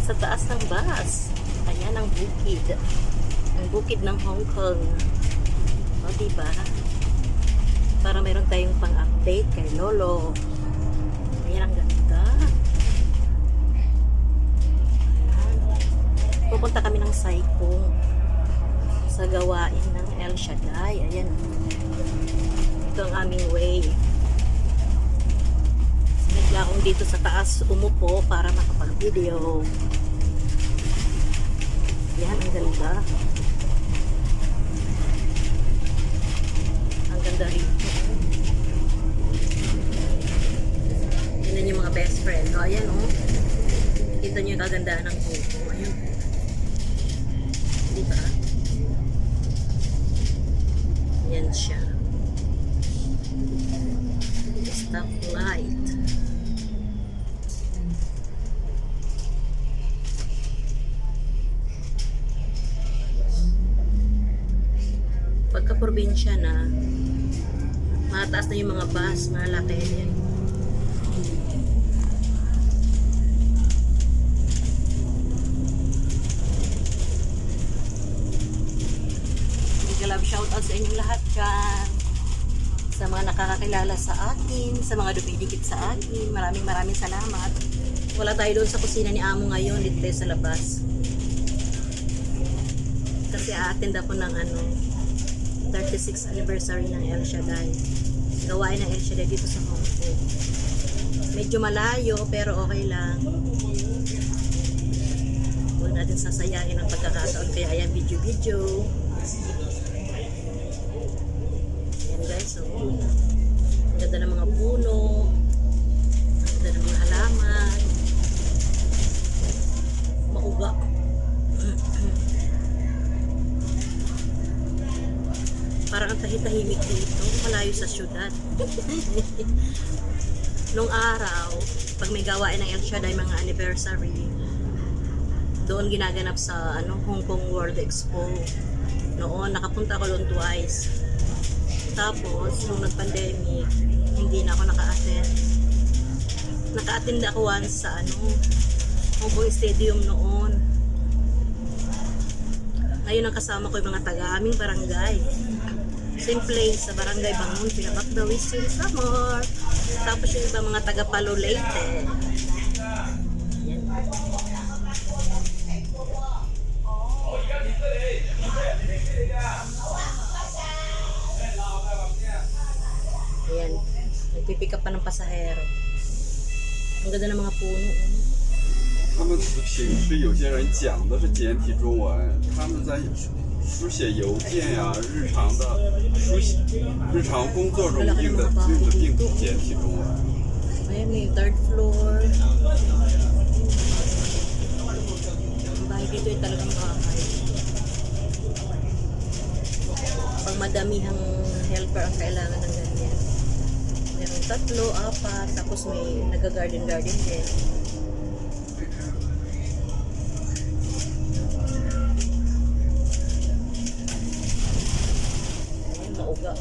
Sa taas ng bus. Ayan ang bukid. Ang bukid ng Hong Kong. O, diba? Para meron tayong pang-update kay Lolo. Ayan ang ganda. Ayan. Pupunta kami ng Saikong sa gawain ng El Shaddai. Ayan. Ito ang aming way. Sinagla akong dito sa taas umupo para makapag-video. Yan, ang ganda. Ang ganda rito. Yan yung mga best friend. O, ayan o. Kita nyo yung kagandaan ng Hong Ayun. Diba? Yan siya. Stoplight. Pagka-probinsya na, mataas na yung mga bus, malaki yan. Love shoutout sa inyong lahat dyan. Sa mga nakakakilala sa akin, sa mga dumidikit sa akin, maraming salamat. Wala tayo doon sa kusina ni Amo ngayon, dito tayo sa labas. Kasi a-attend ako ng 36th anniversary ng El Shaddai. Gawain ng El Shaddai dito sa Hong Kong. Medyo malayo pero okay lang. Huwag natin sasayangin ang pagkakataon, kaya ayan video. Ayan guys, so ang ganda ng mga puno, ang ganda ng mga halaman, mauga. Parang ang tahimik dito, malayo sa syudad. Nung araw, pag may gawain ng El Shaddai mga anniversary, doon ginaganap sa Hong Kong World Expo. Noon, nakapunta ako doon twice. Tapos, nung nag-pandemic, hindi na ako naka-attend. Naka-attend ako once sa Hong Kong Stadium noon. Ngayon ang kasama ko yung mga taga-aming barangay. Same place sa barangay Bangon, Pinabakdaw, Eastern Samar. Tapos yung iba mga taga-Palo Leyte. Yan. Ayan. Nagpipick up pa ng pasahero. Ang ganda ng mga puno. 他们平时有些人讲的是简体中文，他们在书写邮件呀、日常工作中用的并不简体中文。 Ayan, may third floor. Ang bahay dito ay talagang bahay. Pag madamihang helper ang kailangan ng ganyan. Meron 3, 4, tapos may nag-garden din. Ayan, mauga.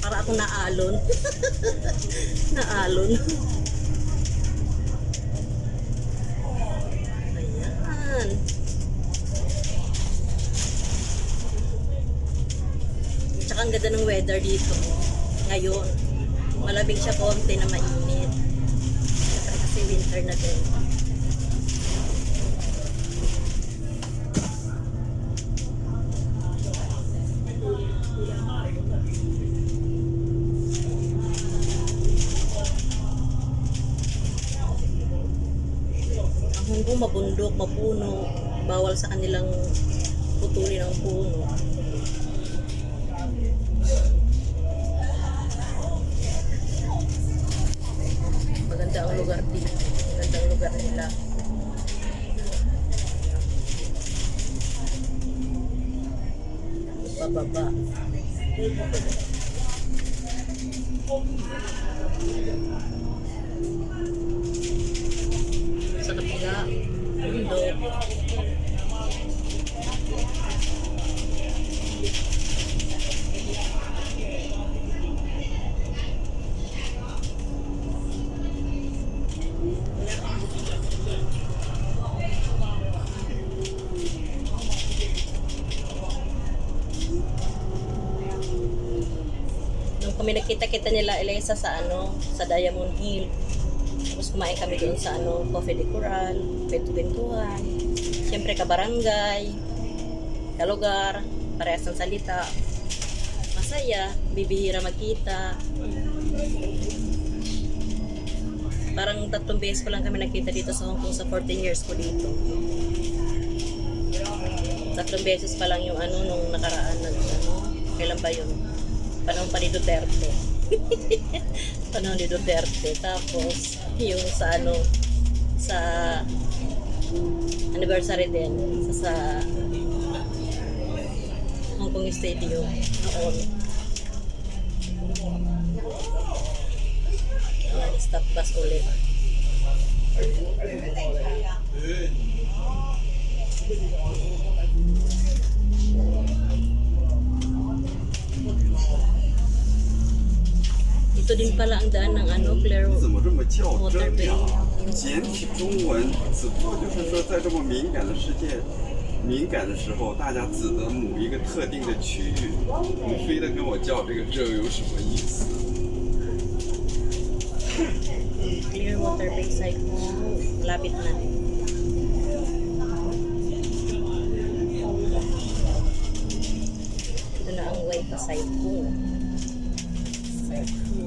Para akong naalon. Naalon. Ayan. Tsaka ang ganda ng weather dito. Ngayon. Malamig siya konti na mainit. Kasi winter na din. Hong Kong mabundok, mapuno, bawal sa kanilang putulin ang puno. Maganda ang lugar dito. Maganda ang lugar nila. Bababa. Sa kapila, bundok. kami nakita-kita nila Elisa sa ano, sa Diamond Hill. Tapos kumain kami doon sa ano, Coffee de Coral, kwentuhan. Siyempre kabarangay, kalugar, parehas ng salita. Masaya, bibihira magkita. Parang 3 beses pa lang kami nakita dito sa Hong Kong sa 14 years ko dito. 3 beses pa lang yung ano nung nakaraan nag ano, kailan ba yun? Panahon pa ni Duterte. Panahon ni Duterte. Tapos yung sa ano sa anniversary din sa Hong Kong Stadium noon. Ayan, stop bus ulit. Ito din pala ang daan ng ano, Claire 怎么这么较 Water 真 Bay. 呀？简体中文只不过就是说，在这么敏感的世界、敏感的时候，大家指的某一个特定的区域，你非得跟我较这个，这有什么意思？ Clearwater Bay site ko. Malapit na. Ito na ang way pa site ko. Site ko.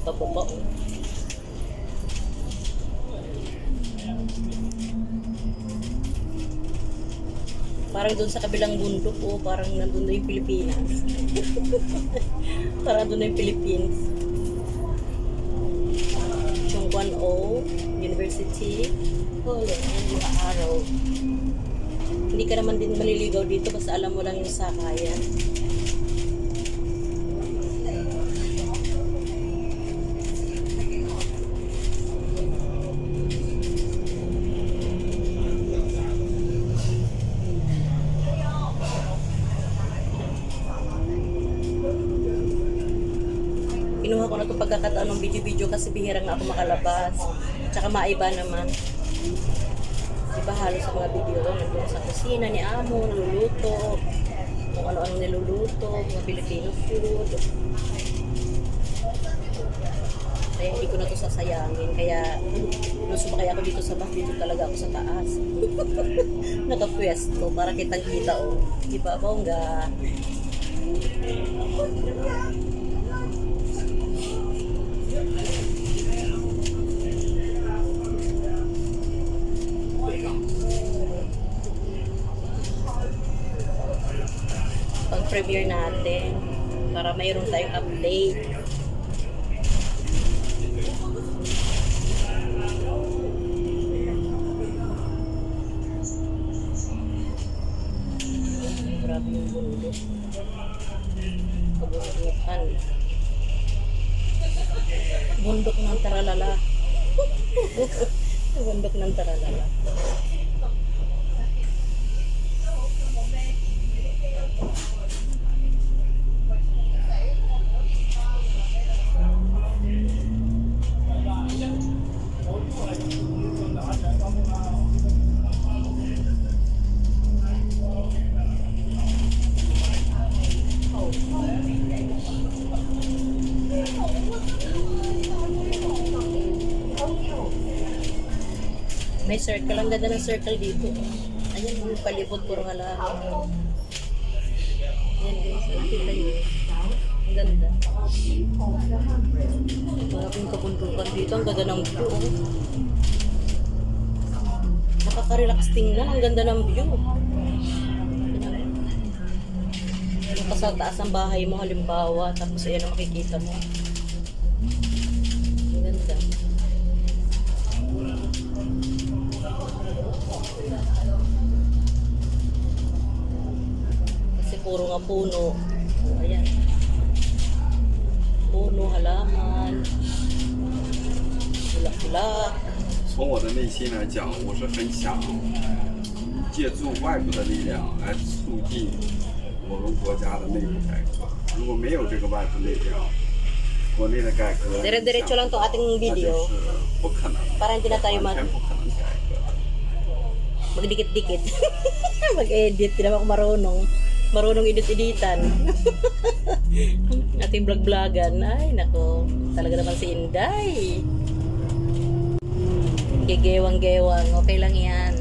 Pababa oh. Parang doon sa kabilang bundok oh, parang nandun na yung Pilipinas. Parang doon na yung Philippines. Chung Kwan O University. Oh, yan mga araw. Hindi ka naman din maliligaw dito basta alam mo lang yung sakayan. Kinuha ko na itong pagkakataon ng video-video kasi bihira nga ako makalabas. Tsaka maiba naman. Diba halos sa mga video ko, nandun sa kusina ni Amo, naluluto. Kung ano-ano niluluto, mga Filipino food. Kaya hindi ko na ito sasayangin. Kaya nung sumakay ako dito sa bus, dito talaga ako sa taas. Nakapwesto para kitang-kita oh. Diba, bongga? Pag-premiere natin para mayroon tayong update. Grabe yung bundok. Pabundukan. Bundok ng Taralala. Bundok ng Taralala. May circle. Ang ganda ng circle dito. Ayan, yung palibot puro halaman. Ayan guys, nakita nyo. Ang ganda. Maraming kabundukan dito. Ang ganda ng view. Oh. Nakaka-relax tingnan. Ang ganda ng view. Naka sa taas ng bahay mo halimbawa. Tapos ayan ang makikita mo. Ang ganda. Kasi puro nga puno. Ayan. Puno, halaman. Bulak-bulak. 从我的内心来讲，我是很想借助外部的力量来促进我们国家的内部改革。如果没有这个外部力量，国内的改革， Dire-diretso lang 'tong ating 那就 video 是不可能， para hindi na tayo 完全不可能改革。 magdikit-dikit. Mag-edit, di naman ako marunong. Marunong edit-editan. Ating vlog-vlogan. Ay, nako. Talaga naman si Inday. Gegewang-gewang. Okay lang yan.